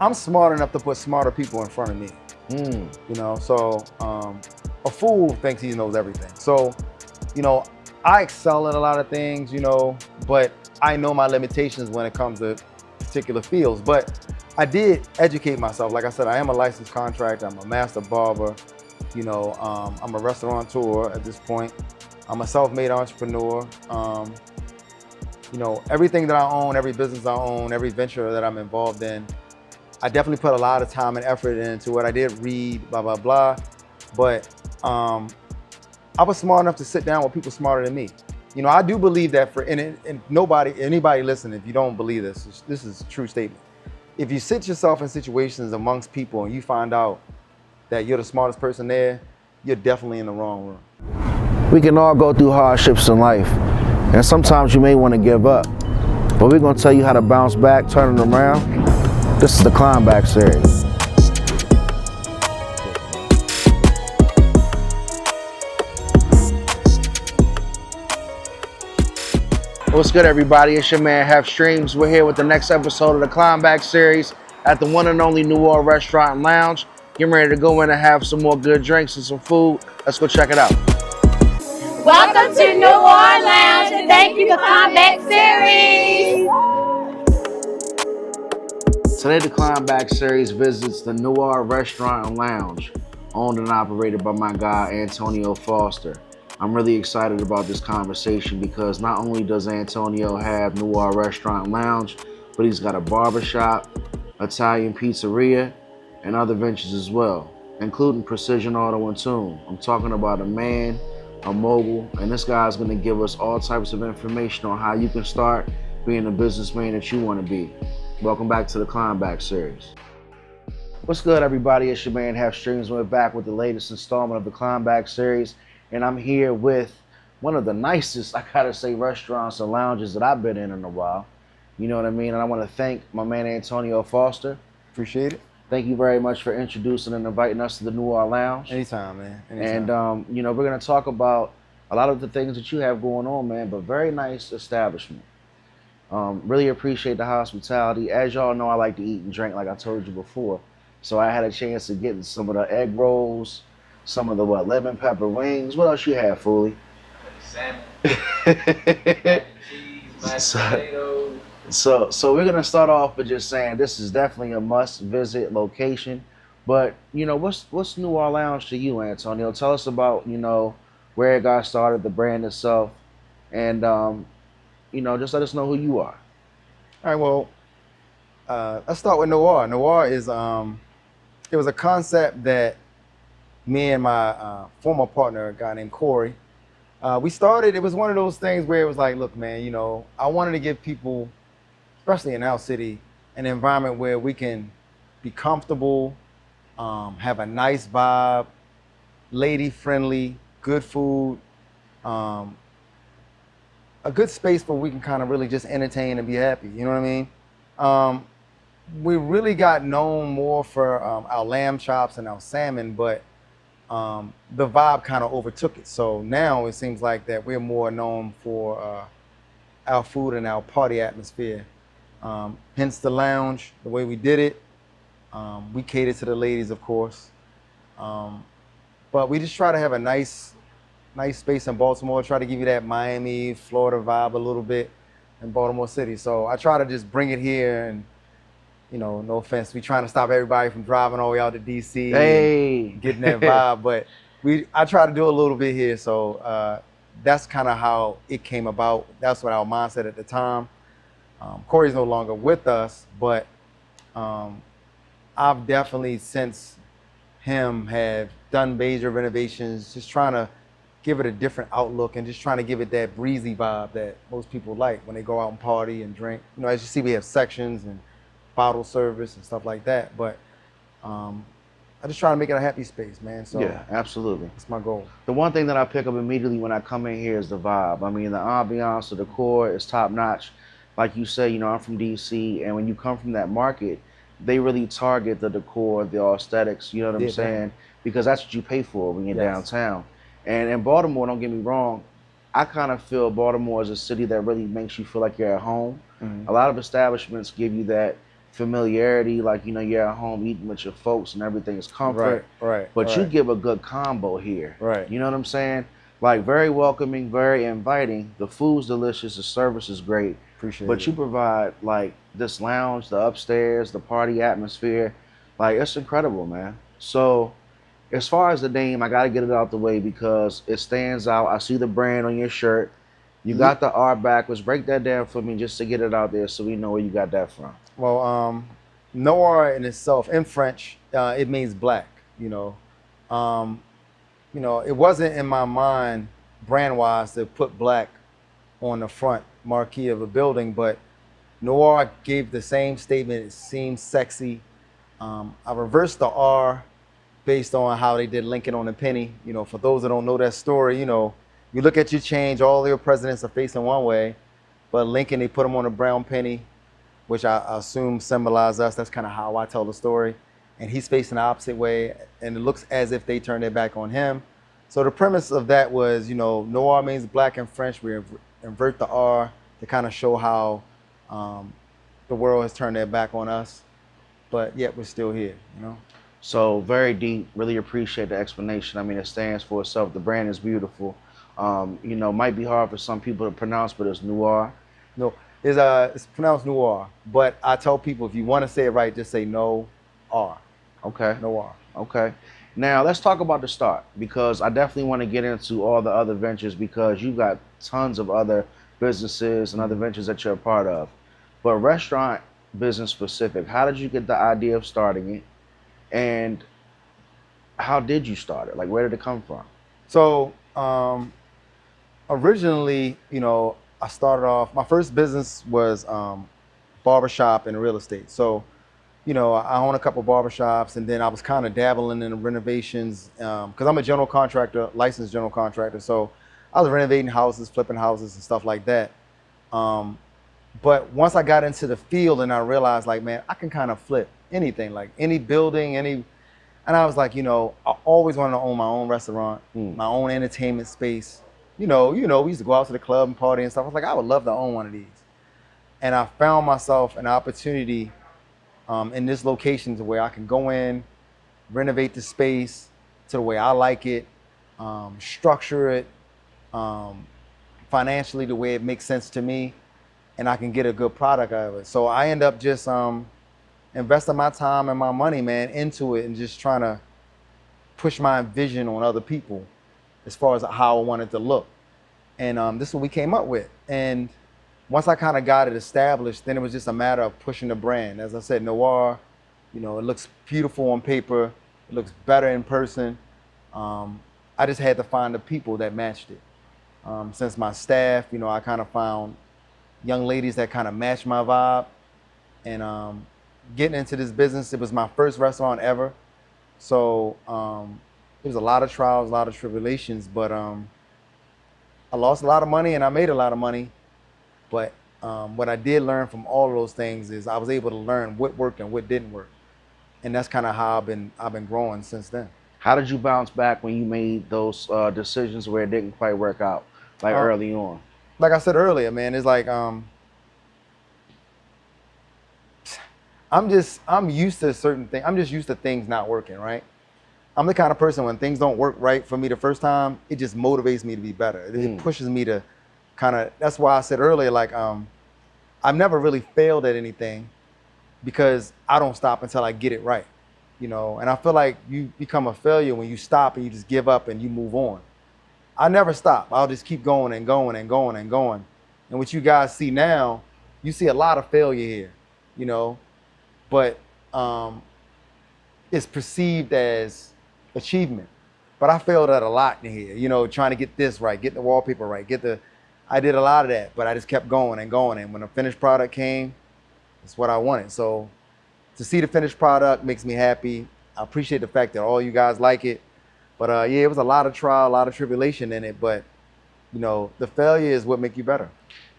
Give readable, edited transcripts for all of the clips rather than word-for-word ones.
I'm smart enough to put smarter people in front of me. You know, so a fool thinks he knows everything. So, you know, I excel at a lot of things, you know, but I know my limitations when it comes to particular fields. But I did educate myself. Like I said, I am a licensed contractor. I'm a master barber. You know, I'm a restaurateur at this point. I'm a self-made entrepreneur. You know, everything that I own, every business I own, every venture that I'm involved in, I definitely put a lot of time and effort into it. I did read, blah, blah, blah. But I was smart enough to sit down with people smarter than me. You know, I do believe that and anybody listening, if you don't believe this is a true statement. If you sit yourself in situations amongst people and you find out that you're the smartest person there, you're definitely in the wrong room. We can all go through hardships in life, and sometimes you may want to give up. But we're going to tell you how to bounce back, turn it around. This is the Climb Back series. What's good, everybody? It's your man, Hef Streams. We're here with the next episode of the Climb Back series at the one and only Noir Restaurant and Lounge. Getting ready to go in and have some more good drinks and some food. Let's go check it out. Welcome to Noir Lounge, and thank you for Climb Back series. Today, the Climb Back series visits the Noir Restaurant and Lounge, owned and operated by my guy, Antonio Foster. I'm really excited about this conversation because not only does Antonio have Noir Restaurant and Lounge, but he's got a barbershop, Italian pizzeria, and other ventures as well, including Precision Auto and Tune. I'm talking about a man, a mogul, and this guy's gonna give us all types of information on how you can start being the businessman that you wanna be. Welcome back to the Climb Back series. What's good, everybody? It's your man, Hef Streams. We're back with the latest installment of the Climb Back series, and I'm here with one of the nicest, I gotta say, restaurants and lounges that I've been in a while. You know what I mean? And I wanna thank my man, Antonio Foster. Appreciate it. Thank you very much for introducing and inviting us to the Noir Lounge. Anytime, man. Anytime. And, you know, we're going to talk about a lot of the things that you have going on, man, but very nice establishment. Really appreciate the hospitality. As y'all know, I like to eat and drink, like I told you before. So I had a chance to get some of the egg rolls, some of the, lemon pepper wings. What else you have, Foolie? Salmon, cheese, mashed potatoes. So we're gonna start off with just saying this is definitely a must-visit location. But you know, what's Noir Lounge to you, Antonio? Tell us about, you know, where it got started, the brand itself, and you know, just let us know who you are. All right, well, let's start with Noir. Noir is it was a concept that me and my former partner, a guy named Corey, we started. It was one of those things where it was like, look, man, you know, I wanted to give people, especially in our city, an environment where we can be comfortable, have a nice vibe, lady-friendly, good food, a good space where we can kind of really just entertain and be happy, you know what I mean? We really got known more for our lamb chops and our salmon, but the vibe kind of overtook it. So now it seems like that we're more known for our food and our party atmosphere. Hence the lounge, the way we did it. We cater to the ladies, of course. But we just try to have a nice space in Baltimore, try to give you that Miami, Florida vibe a little bit in Baltimore City. So I try to just bring it here and, you know, no offense, we trying to stop everybody from driving all the way out to DC and getting that vibe, but I try to do a little bit here. So that's kind of how it came about. That's what our mindset at the time. Corey's no longer with us, but I've definitely since him have done major renovations, just trying to give it a different outlook and just trying to give it that breezy vibe that most people like when they go out and party and drink. You know, as you see, we have sections and bottle service and stuff like that, but I just try to make it a happy space, man. So yeah, absolutely. That's my goal. The one thing that I pick up immediately when I come in here is the vibe. I mean, the ambiance, the decor is top notch. Like you say, you know, I'm from DC, and when you come from that market, they really target the decor, the aesthetics, you know what I'm saying? Because that's what you pay for when you're downtown. And in Baltimore, don't get me wrong, I kind of feel Baltimore is a city that really makes you feel like you're at home. A lot of establishments give you that familiarity, like you're at home eating with your folks and everything is comfort. Right. But you give a good combo here. Right. You know what I'm saying? Like very welcoming, very inviting. The food's delicious, the service is great. Appreciate it. But you provide like this lounge, the upstairs, the party atmosphere. Like it's incredible, man. So as far as the name, I gotta get it out the way because it stands out. I see the brand on your shirt. You got the R backwards. Break that down for me just to get it out there so we know where you got that from. Well, Noir in itself, in French, it means black. It wasn't in my mind, brand-wise, to put black on the front marquee of a building, but Noir gave the same statement. It seemed sexy. I reversed the R based on how they did Lincoln on the penny. For those that don't know that story, you look at your change, all your presidents are facing one way, but Lincoln, they put him on a brown penny, which I assume symbolized us. That's kind of how I tell the story. And he's facing the opposite way, and it looks as if they turned their back on him. So the premise of that was, Noir means black in French. We invert the R to kind of show how the world has turned their back on us, but yet we're still here, So very deep, really appreciate the explanation. I mean, it stands for itself. The brand is beautiful. Might be hard for some people to pronounce, but it's Noir. No, it's pronounced Noir, but I tell people if you want to say it right, just say no R. Okay. Noir. Okay. Now let's talk about the start because I definitely want to get into all the other ventures because you got tons of other businesses and other ventures that you're a part of. But restaurant business specific, how did you get the idea of starting it? And how did you start it? Like, where did it come from? So, originally, I started off, my first business was barbershop and real estate. So, I own a couple barbershops, and then I was kind of dabbling in the renovations because I'm a general contractor, licensed general contractor. So I was renovating houses, flipping houses and stuff like that. But once I got into the field and I realized, like, man, I can kind of flip anything, like any building, and I was like, I always wanted to own my own restaurant, my own entertainment space. We used to go out to the club and party and stuff. I was like, I would love to own one of these. And I found myself an opportunity in this location to where I can go in, renovate the space to the way I like it, structure it financially the way it makes sense to me, and I can get a good product out of it. So I end up just investing my time and my money, man, into it and just trying to push my vision on other people as far as how I wanted to look. And this is what we came up with. And once I kind of got it established, then it was just a matter of pushing the brand. As I said, Noir, it looks beautiful on paper. It looks better in person. I just had to find the people that matched it. Since my staff, I kind of found young ladies that kind of matched my vibe. And getting into this business, it was my first restaurant ever. So it was a lot of trials, a lot of tribulations, but I lost a lot of money and I made a lot of money. But what I did learn from all of those things is I was able to learn what worked and what didn't work. And that's kind of how I've been growing since then. How did you bounce back when you made those decisions where it didn't quite work out, like early on? Like I said earlier, man, it's like I'm used to certain things. I'm just used to things not working, right? I'm the kind of person when things don't work right for me the first time, it just motivates me to be better. It pushes me to that's why I said earlier, like, I've never really failed at anything because I don't stop until I get it right, and I feel like you become a failure when you stop and you just give up and you move on. I never stop. I'll just keep going and going and going and going. And what you guys see now, you see a lot of failure here, but it's perceived as achievement. But I failed at a lot in here, trying to get this right, get the wallpaper right, I did a lot of that, but I just kept going and going. And when the finished product came, it's what I wanted. So to see the finished product makes me happy. I appreciate the fact that all you guys like it. But yeah, it was a lot of trial, a lot of tribulation in it. But, the failure is what makes you better.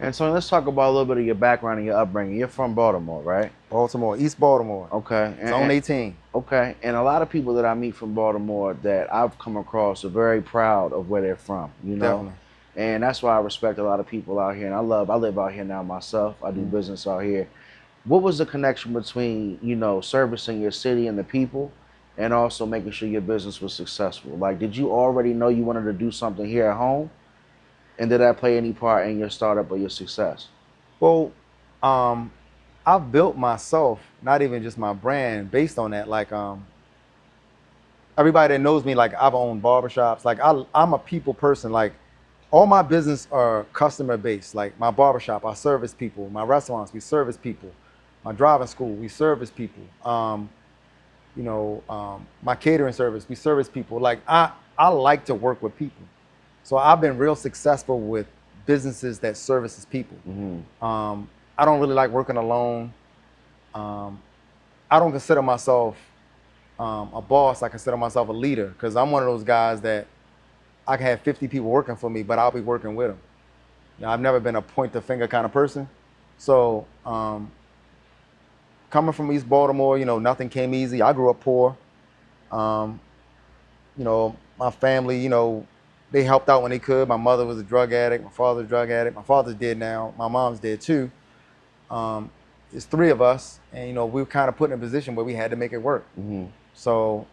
And so let's talk about a little bit of your background and your upbringing. You're from Baltimore, right? Baltimore, East Baltimore. Okay. Zone 18. Okay. And a lot of people that I meet from Baltimore that I've come across are very proud of where they're from, Definitely. And that's why I respect a lot of people out here. And I live out here now myself. I do business out here. what was the connection between, you know, servicing your city and the people and also making sure your business was successful? Like, did you already know you wanted to do something here at home? And did that play any part in your startup or your success? Well, I've built myself, not even just my brand, based on that. Like, everybody that knows me, like I've owned barbershops. Like I'm a people person. Like all my business are customer based. Like my barbershop, I service people. My restaurants, we service people. My driving school, we service people. My catering service, we service people. Like I like to work with people. So I've been real successful with businesses that services people. I don't really like working alone. I don't consider myself a boss. I consider myself a leader because I'm one of those guys that I can have 50 people working for me, but I'll be working with them. You know, I've never been a point the finger kind of person. So coming from East Baltimore, you know, nothing came easy. I grew up poor. My family, you know, they helped out when they could. My mother was a drug addict. My father was a drug addict. My father's dead now. My mom's dead too. It's three of us, and you know, we were kind of put in a position where we had to make it work. So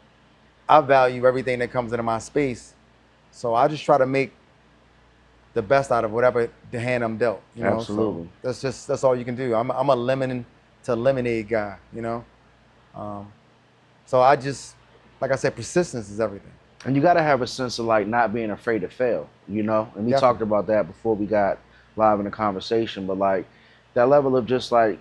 I value everything that comes into my space. So I just try to make the best out of whatever the hand I'm dealt. You know? Absolutely. So that's all you can do. I'm a lemon to lemonade guy, you know. So I just, like I said, persistence is everything. And you got to have a sense of like not being afraid to fail, you know? And we talked about that before we got live in the conversation, but like that level of just like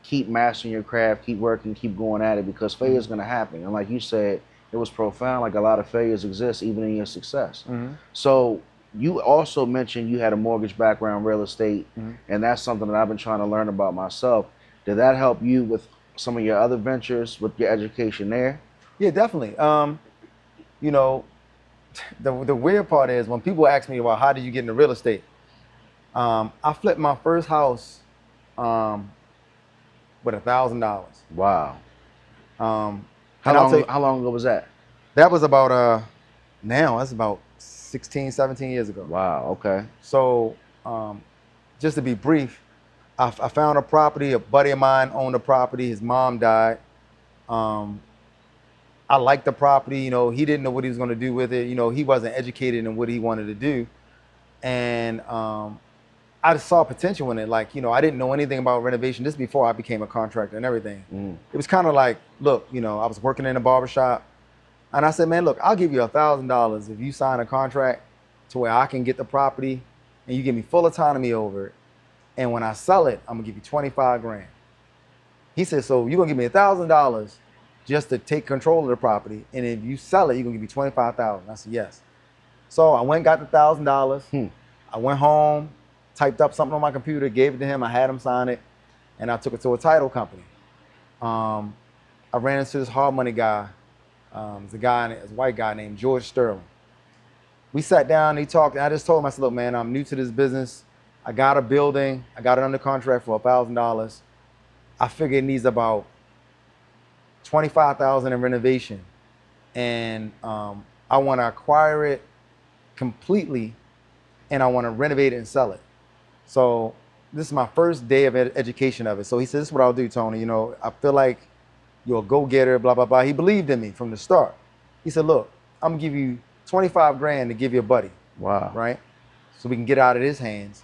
keep mastering your craft, keep working, keep going at it because failure is going to happen. And like you said, it was profound. Like a lot of failures exist even in your success. So you also mentioned you had a mortgage background, real estate, and that's something that I've been trying to learn about myself. Did that help you with some of your other ventures, with your education there? Yeah, definitely. You know, the weird part is when people ask me, well, how did you get into real estate? I flipped my first house with $1,000. Wow. How long ago was that? That was about, now that's about 16, 17 years ago. Wow, okay. So just to be brief, I found a property, a buddy of mine owned a property, his mom died. I liked the property, you know, he didn't know what he was going to do with it. You know, he wasn't educated in what he wanted to do. And I just saw potential in it. Like, you know, I didn't know anything about renovation. This before I became a contractor and everything. It was kind of like, look, you know, I was working in a barbershop and I said, man, look, I'll give you $1,000 if you sign a contract to where I can get the property and you give me full autonomy over it. And when I sell it, I'm gonna give you 25 grand. He said, so you're gonna give me $1,000 just to take control of the property. And if you sell it, you're gonna give me 25,000. I said, yes. So I went and got the $1,000. I went home, typed up something on my computer, gave it to him. I had him sign it and I took it to a title company. I ran into this hard money guy. It's a white guy named George Sterling. We sat down, he talked, and I just told him, I said, look, man, I'm new to this business. I got a building, I got it under contract for $1,000. I figure it needs about $25,000 in renovation. And I want to acquire it completely and I want to renovate it and sell it. So this is my first day of education of it. So he said, this is what I'll do, Tony. You know, I feel like you're a go-getter, blah, blah, blah. He believed in me from the start. He said, look, I'm gonna give you 25 grand to give your buddy. Wow. Right? So we can get out of his hands.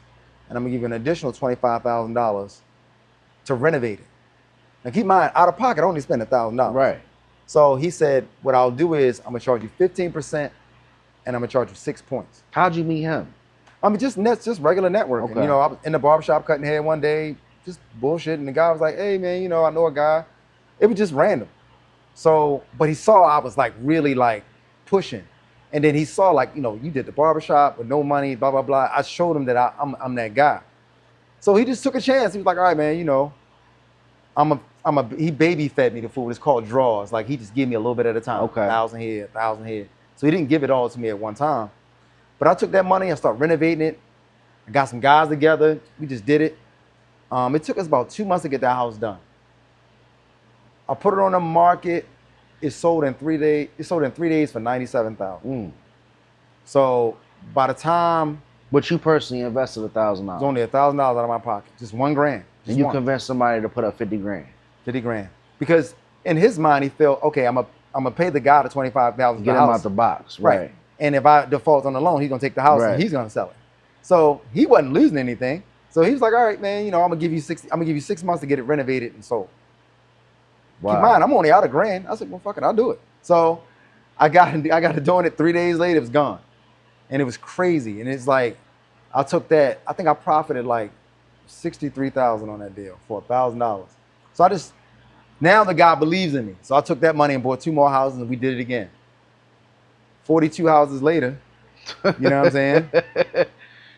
And I'm gonna give you an additional $25,000 to renovate it. Now keep in mind, out of pocket, I only spend $1,000. Right. So he said, what I'll do is I'm gonna charge you 15% and I'm gonna charge you 6 points. How'd you meet him? I mean, just regular networking. Okay. You know, I was in the barbershop cutting hair one day, just bullshit. And the guy was like, hey man, you know, I know a guy. It was just random. So, but he saw I was like really like pushing. And then he saw like, you know, you did the barbershop with no money, blah, blah, blah. I showed him that I'm that guy. So he just took a chance. He was like, all right, man, you know, he baby fed me the food. It's called draws. Like he just gave me a little bit at a time. Okay. 1,000 here, 1,000 here. So he didn't give it all to me at one time. But I took that money and started renovating it. I got some guys together. We just did it. It took us about 2 months to get that house done. I put it on the market. It sold in 3 days. It sold in 3 days for $97,000. So by the time, But you personally invested $1,000. it was only $1,000 out of my pocket, just $1 grand. And you convinced somebody to put up 50 grand. 50 grand. Because in his mind, he felt, okay, I'm gonna pay the guy the $25,000. Get him out the box, right? And if I default on the loan, he's gonna take the house and he's gonna sell it. So he wasn't losing anything. So he was like, all right, man, you know, I'm gonna give you 6 months to get it renovated and sold. Wow. Keep in mind, I'm only out $1,000. I said, well, fuck it, I'll do it. So I got it doing it 3 days later, it was gone. And it was crazy. And it's like, I took that, I think I profited like $63,000 on that deal for $1,000. So now the guy believes in me. So I took that money and bought 2 more houses and we did it again. 42 houses later, you know what I'm saying?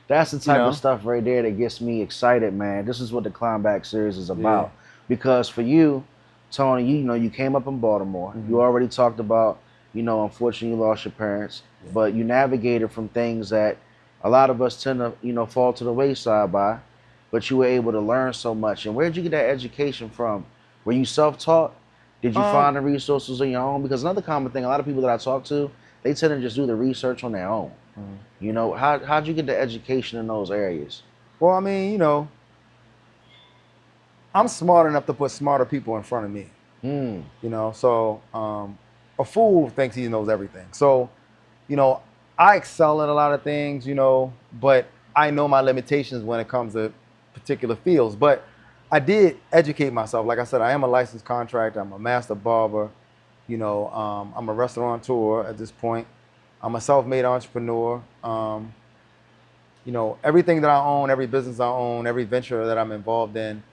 That's the type of stuff right there that gets me excited, man. This is what the Climb Back series is about. Yeah. Because for you, Tony, you came up in Baltimore. Mm-hmm. You already talked about, unfortunately you lost your parents, but you navigated from things that a lot of us tend to, fall to the wayside by, but you were able to learn so much. And where did you get that education from? Were you self-taught? Did you find the resources on your own? Because another common thing, a lot of people that I talk to, they tend to just do the research on their own. Mm-hmm. How'd you get the education in those areas? Well, I mean, I'm smart enough to put smarter people in front of me. So a fool thinks he knows everything. So, I excel in a lot of things, but I know my limitations when it comes to particular fields. But I did educate myself. Like I said, I am a licensed contractor. I'm a master barber. I'm a restaurateur at this point. I'm a self-made entrepreneur. Everything that I own, every business I own, every venture that I'm involved in,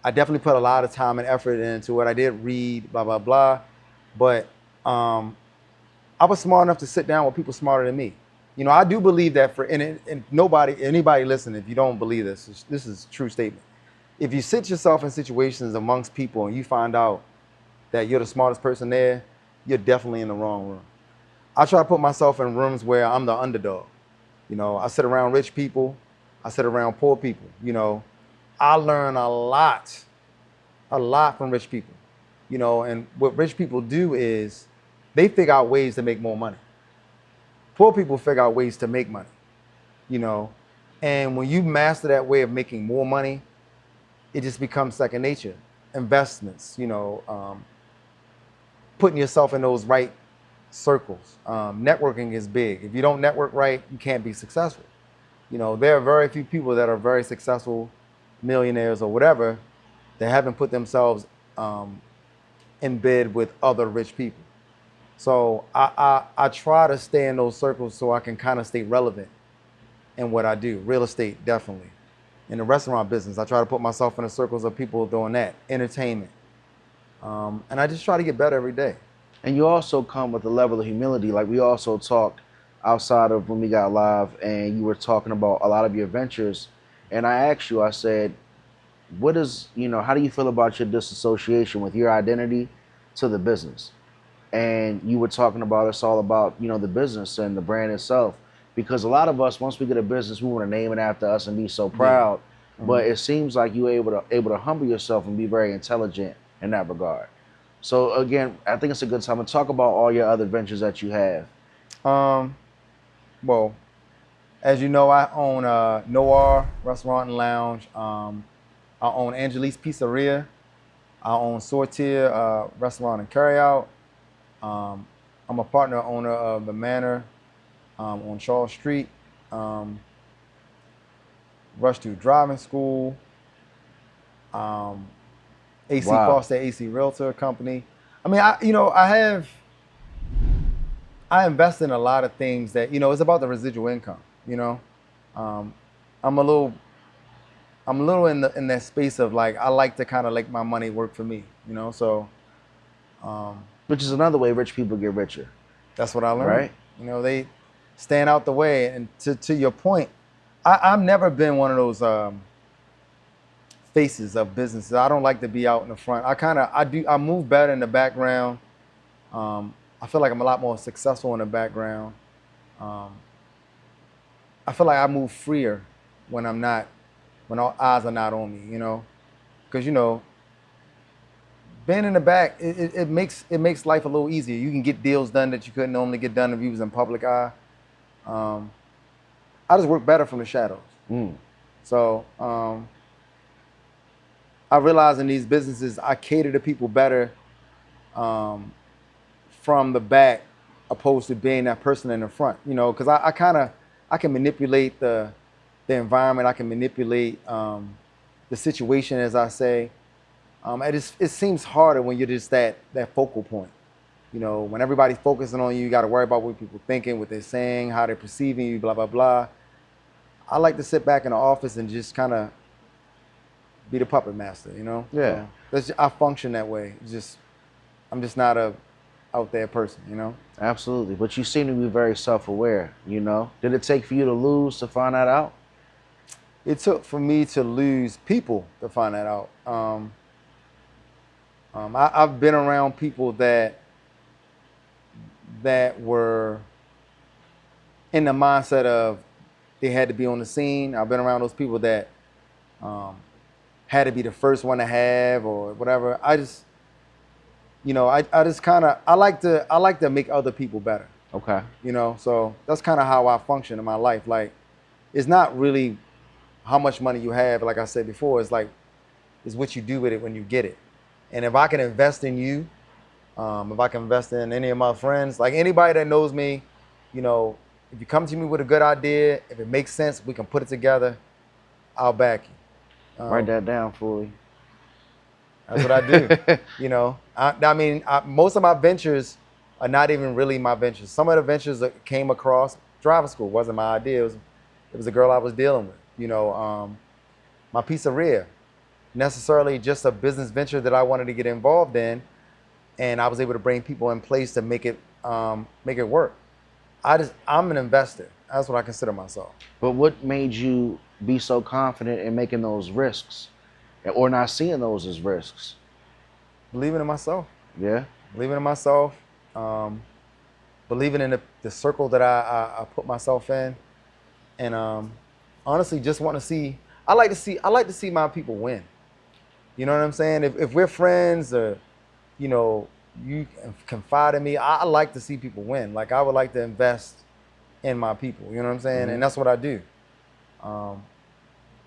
I definitely put a lot of time and effort into it. I did read, blah, blah, blah. But I was smart enough to sit down with people smarter than me. I do believe that anybody listening, if you don't believe this is a true statement. If you sit yourself in situations amongst people and you find out that you're the smartest person there, you're definitely in the wrong room. I try to put myself in rooms where I'm the underdog. I sit around rich people. I sit around poor people. I learn a lot from rich people. And what rich people do is they figure out ways to make more money. Poor people figure out ways to make money. And when you master that way of making more money, it just becomes second nature. Investments, putting yourself in those right circles. Networking is big. If you don't network right, you can't be successful. There are very few people that are very successful, millionaires or whatever, that haven't put themselves in bed with other rich people. So I try to stay in those circles so I can kind of stay relevant in what I do. Real estate, definitely. In the restaurant business, I try to put myself in the circles of people doing that. Entertainment. And I just try to get better every day. And you also come with a level of humility. Like we also talked outside of when we got live and you were talking about a lot of your ventures. And I asked you, I said, how do you feel about your disassociation with your identity to the business? And you were talking about it's all about, the business and the brand itself. Because a lot of us, once we get a business, we want to name it after us and be so proud. Mm-hmm. But it seems like you were able to humble yourself and be very intelligent in that regard. So again, I think it's a good time to talk about all your other ventures that you have. Well, as you know, I own Noir Restaurant and Lounge. I own Angelique's Pizzeria. I own Sortier Restaurant and Carryout. I'm a partner owner of the Manor on Charles Street. Rush to Driving School. AC Foster AC Realtor Company. I mean, I invest in a lot of things that, it's about the residual income, I'm a little in that space of like, I like to kind of make my money work for me, so. Which is another way rich people get richer. That's what I learned. Right. They stand out the way. And to your point, I've never been one of those faces of businesses. I don't like to be out in the front. I move better in the background. I feel like I'm a lot more successful in the background. I feel like I move freer when all eyes are not on me, because being in the back, it makes life a little easier. You can get deals done that you couldn't normally get done if you was in public eye. I just work better from the shadows. So I realize in these businesses, I cater to people better from the back opposed to being that person in the front, you know, because I can manipulate the environment. I can manipulate the situation, as I say. It seems harder when you're just that focal point. You know, when everybody's focusing on you, you got to worry about what people thinking, what they're saying, how they're perceiving you, blah, blah, blah. I like to sit back in the office and just kind of be the puppet master, you know? Yeah. So I function that way. I'm just not a out there person, you know? Absolutely. But you seem to be very self-aware, you know? Did it take for you to lose to find that out? It took for me to lose people to find that out. I've been around people that were in the mindset of they had to be on the scene. I've been around those people that had to be the first one to have or whatever. I just kind of I like to make other people better. Okay. You know, so that's kind of how I function in my life. Like, it's not really how much money you have. Like I said before, it's what you do with it when you get it. And if I can invest in you, if I can invest in any of my friends, like anybody that knows me, you know, if you come to me with a good idea, if it makes sense, we can put it together, I'll back you. Write that down, Foolie. That's what I do. You know, I mean, most of my ventures are not even really my ventures. Some of the ventures that came across, driving school wasn't my idea. It was a girl I was dealing with. You know, my pizzeria, necessarily just a business venture that I wanted to get involved in, and I was able to bring people in place to make it work. I'm an investor. That's what I consider myself. But what made you be so confident in making those risks, or not seeing those as risks? Believing in myself. Yeah. Believing in myself. Believing in the circle that I put myself in, and honestly, just want to see. I like to see my people win. You know what I'm saying? If we're friends, or you know, you confide in me, I like to see people win. Like, I would like to invest in my people. You know what I'm saying? Mm-hmm. And that's what I do.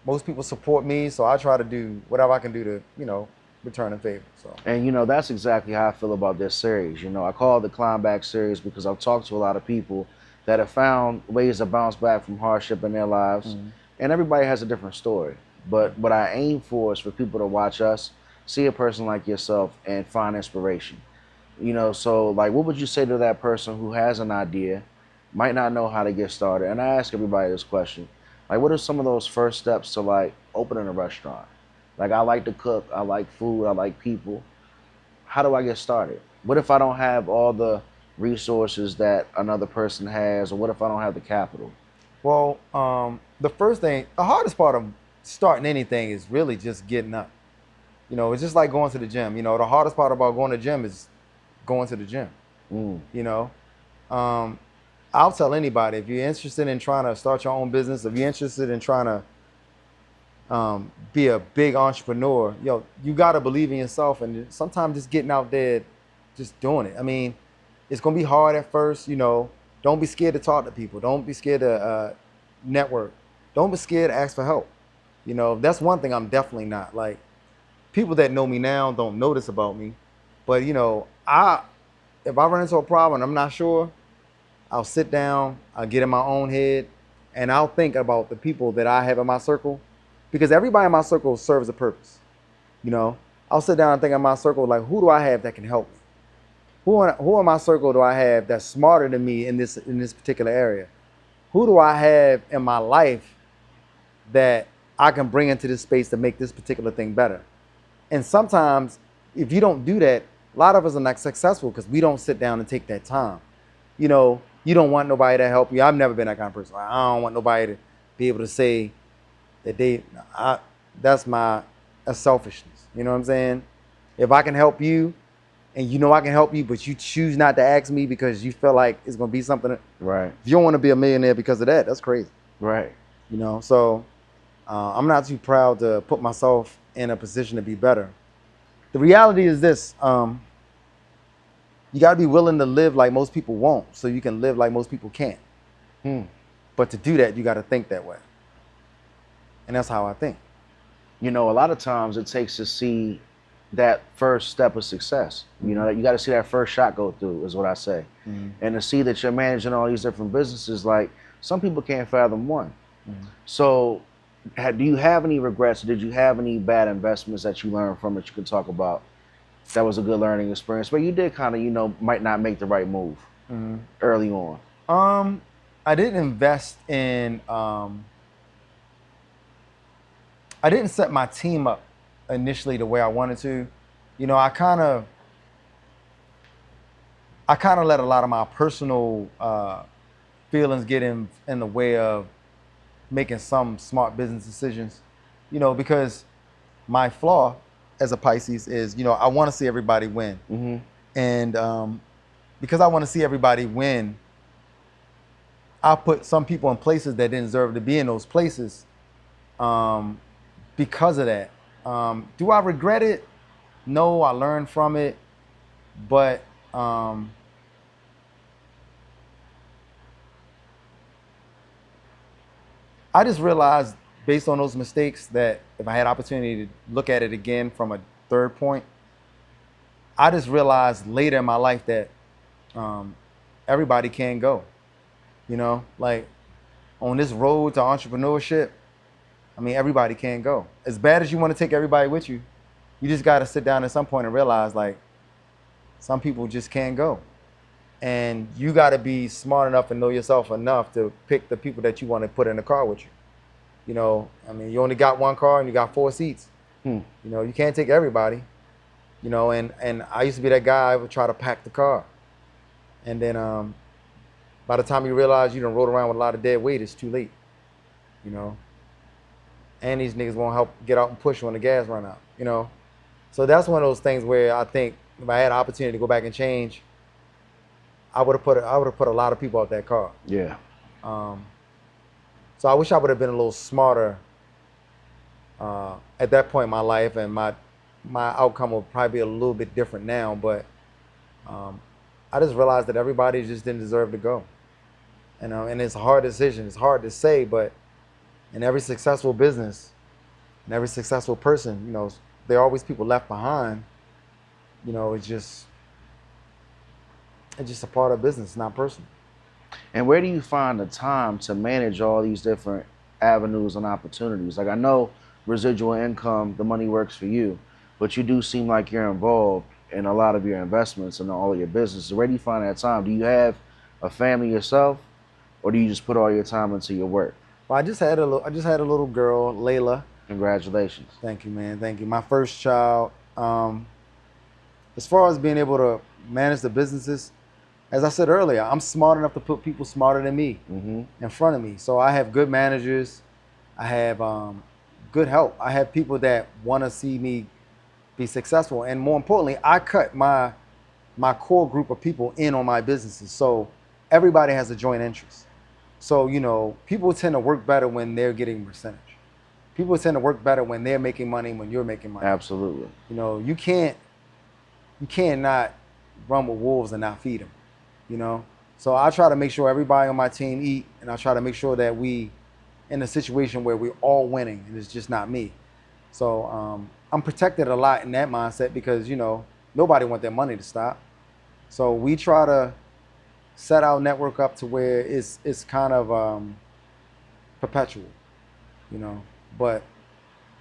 Most people support me, so I try to do whatever I can do to, you know, return a favor. So. And you know, that's exactly how I feel about this series. You know, I call it the Climb Back series because I've talked to a lot of people that have found ways to bounce back from hardship in their lives. Mm-hmm. And everybody has a different story. But what I aim for is for people to watch us, see a person like yourself, and find inspiration. You know, so like, what would you say to that person who has an idea, might not know how to get started? And I ask everybody this question. Like, what are some of those first steps to like opening a restaurant? Like, I like to cook, I like food, I like people. How do I get started? What if I don't have all the resources that another person has, or what if I don't have the capital? Well, the first thing, the hardest part of starting anything is really just getting up. You know, it's just like going to the gym. You know, the hardest part about going to the gym is going to the gym. You know, I'll tell anybody, if you're interested in trying to start your own business, if you're interested in trying to be a big entrepreneur, yo, you got to believe in yourself, and sometimes just getting out there, just doing it. I mean, it's going to be hard at first, you know. Don't be scared to talk to people. Don't be scared to network. Don't be scared to ask for help. You know, that's one thing I'm definitely not. Like, people that know me now don't know this about me. But, you know, if I run into a problem and I'm not sure, I'll sit down, I'll get in my own head, and I'll think about the people that I have in my circle. Because everybody in my circle serves a purpose. You know, I'll sit down and think in my circle, like, who do I have that can help me? Who in my circle do I have that's smarter than me in this particular area? Who do I have in my life that I can bring into this space to make this particular thing better? And sometimes, if you don't do that, a lot of us are not successful because we don't sit down and take that time. You know, you don't want nobody to help you. I've never been that kind of person. I don't want nobody to be able to say that that's selfishness. You know what I'm saying? If I can help you, and you know I can help you, but you choose not to ask me because you feel like it's going to be something. Right. If you don't want to be a millionaire because of that, that's crazy. Right. You know, so I'm not too proud to put myself in a position to be better. The reality is this. You got to be willing to live like most people won't, so you can live like most people can't. But to do that, you got to think that way. And that's how I think. you know, a lot of times it takes to see that first step of success. You know, you got to see that first shot go through, is what I say. And to see that you're managing all these different businesses, like some people can't fathom one. So, do you have any regrets? Did you have any bad investments that you learned from that you can talk about? That was a good learning experience, but you did kind of, you know, might not make the right move early on. I didn't invest in. I didn't set my team up initially the way I wanted to. You know, I kind of let a lot of my personal feelings get in the way of making some smart business decisions. You know, because my flaw as a Pisces is, you know, I want to see everybody win. And because I want to see everybody win, I put some people in places that didn't deserve to be in those places because of that. Do I regret it? No, I learned from it. But I just realized based on those mistakes that if I had opportunity to look at it again from a third point, I just realized later in my life that everybody can go. You know, like on this road to entrepreneurship, I mean, everybody can go. As bad as you want to take everybody with you, you just got to sit down at some point and realize, like, some people just can't go. And you got to be smart enough and know yourself enough to pick the people that you want to put in the car with you. You know, I mean, you only got one car and you got 4 seats. You know, you can't take everybody. You know, and I used to be that guy, I would try to pack the car. And then by the time you realize you done rode around with a lot of dead weight, it's too late. You know? And these niggas won't help get out and push when the gas run out, you know? So that's one of those things where I think if I had an opportunity to go back and change, I would have put a lot of people out that car. Yeah. So I wish I would have been a little smarter at that point in my life, and my outcome will probably be a little bit different now. But I just realized that everybody just didn't deserve to go. And it's a hard decision. It's hard to say, but in every successful business, and every successful person, you know, there are always people left behind. You know, it's just a part of business, not personal. And where do you find the time to manage all these different avenues and opportunities? Like, I know residual income, the money works for you, but you do seem like you're involved in a lot of your investments and all of your businesses. Where do you find that time? Do you have a family yourself, or do you just put all your time into your work? Well, I just had a little girl, Layla. Congratulations. Thank you, man. Thank you. My first child. As far as being able to manage the businesses, as I said earlier, I'm smart enough to put people smarter than me in front of me. So I have good managers. I have good help. I have people that want to see me be successful. And more importantly, I cut my core group of people in on my businesses. So everybody has a joint interest. So, you know, people tend to work better when they're getting a percentage. People tend to work better when they're making money, when you're making money. Absolutely. You know, you can't not run with wolves and not feed them, you know? So I try to make sure everybody on my team eat, and I try to make sure that we in a situation where we're all winning and it's just not me. So I'm protected a lot in that mindset because, you know, nobody wants their money to stop. So we try to set our network up to where it's kind of perpetual, you know? But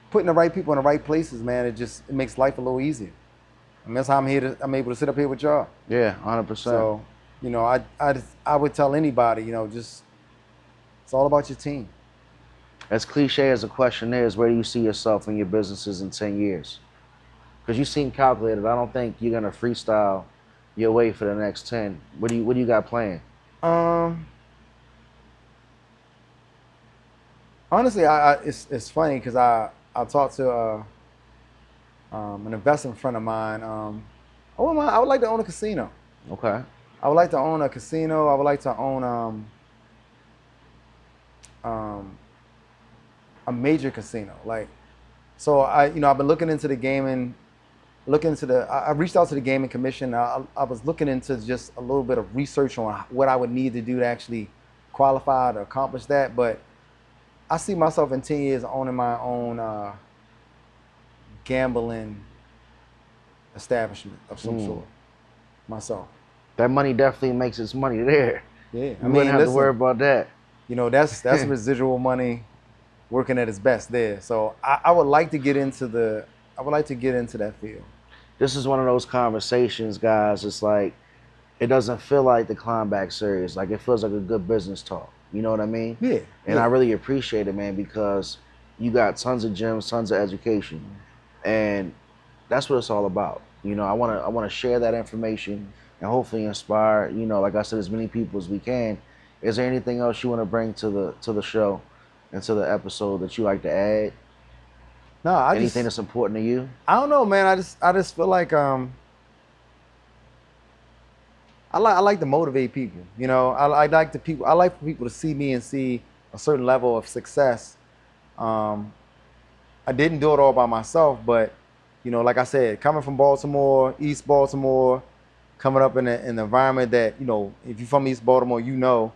putting the right people in the right places, man, it makes life a little easier. I mean, that's how I'm able to sit up here with y'all. Yeah, 100%. So, you know, I would tell anybody, you know, just it's all about your team. As cliche as the question is, where do you see yourself in your businesses in 10 years? Because you seem calculated. I don't think you're gonna freestyle your way for the next 10. What do you got planned? Honestly, it's funny because I talked to an investment friend of mine. I would like to own a casino. Okay. I would like to own a casino. I would like to own a major casino. Like, so I've been looking into the gaming, I reached out to the gaming commission. I was looking into just a little bit of research on what I would need to do to actually qualify to accomplish that. But I see myself in 10 years owning my own gambling establishment of some sort myself. That money definitely makes its money there. Yeah, You wouldn't have to worry about that. You know, that's residual money working at its best there. So I would like to get into that field. This is one of those conversations, guys. It's like, it doesn't feel like the Climb Back series. Like, it feels like a good business talk. You know what I mean? Yeah. And I really appreciate it, man, because you got tons of gems, tons of education, and that's what it's all about. You know, I want to share that information and hopefully inspire, you know, like I said, as many people as we can. Is there anything else you want to bring to the show and to the episode that you like to add? No, anything that's important to you? I don't know, man. I just feel like I like to motivate people. You know, I like for people to see me and see a certain level of success. I didn't do it all by myself, but you know, like I said, coming from Baltimore, East Baltimore, coming up in an environment that, you know, if you're from East Baltimore, you know,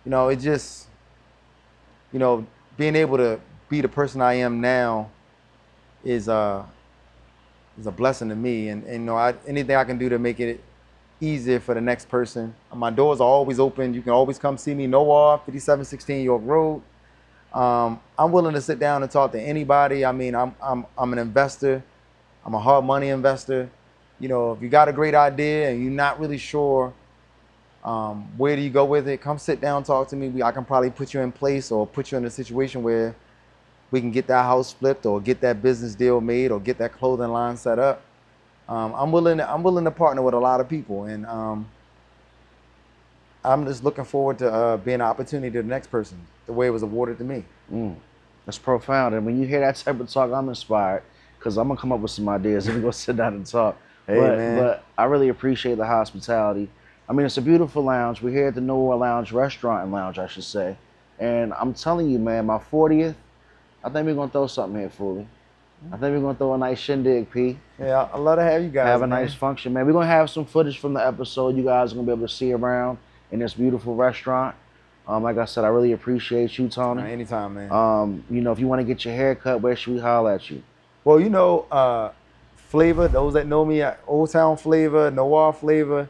it just, you know, being able to be the person I am now is a blessing to me. And you know, anything I can do to make it easier for the next person. My doors are always open. You can always come see me. Noir, 5716 York Road. I'm willing to sit down and talk to anybody. I mean, I'm an investor. I'm a hard money investor. You know, if you got a great idea and you're not really sure where do you go with it, come sit down, talk to me. I can probably put you in place or put you in a situation where we can get that house flipped or get that business deal made or get that clothing line set up. I'm willing to partner with a lot of people, and I'm just looking forward to being an opportunity to the next person, the way it was awarded to me. That's profound. And when you hear that type of talk, I'm inspired, because I'm gonna come up with some ideas and we're gonna sit down and talk. But I really appreciate the hospitality. I mean, it's a beautiful lounge. We're here at the Noir Restaurant and Lounge, I should say. And I'm telling you, man, my 40th, I think we're gonna throw something here, Foolie. I think we're gonna throw a nice shindig, P. Yeah, I'd love to have you guys. Have a nice function, man. We're gonna have some footage from the episode. You guys are gonna be able to see around in this beautiful restaurant. Like I said, I really appreciate you, Tony. Anytime, man. You know, if you want to get your hair cut, where should we holler at you? Well, you know, Flava, those that know me, Old Town Flava, Noir Flava.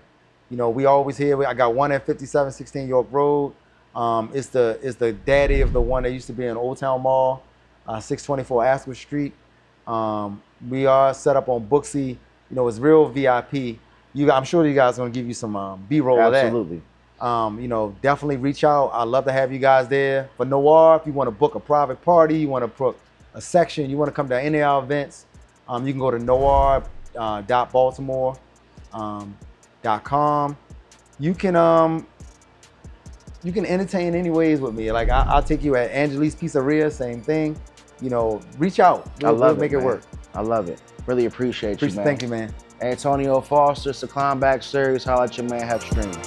You know, we always here. I got one at 5716 York Road. It's the daddy of the one that used to be in Old Town Mall, 624 Asquith Street. We are set up on Booksy. You know, it's real VIP. I'm sure you guys are gonna give you some B-roll of that. Absolutely. You know, definitely reach out. I'd love to have you guys there. For Noir, if you want to book a private party, you want to book a section, you want to come to any of our events, you can go to noir.baltimore.com. You can entertain any ways with me. Like I'll take you at Angelique's Pizzeria, same thing. You know, reach out. We'll make it work. I love it. Really appreciate you, man. Thank you, man. Antonio Foster, it's the Climb Back series. Holla at your man, Hef Streams.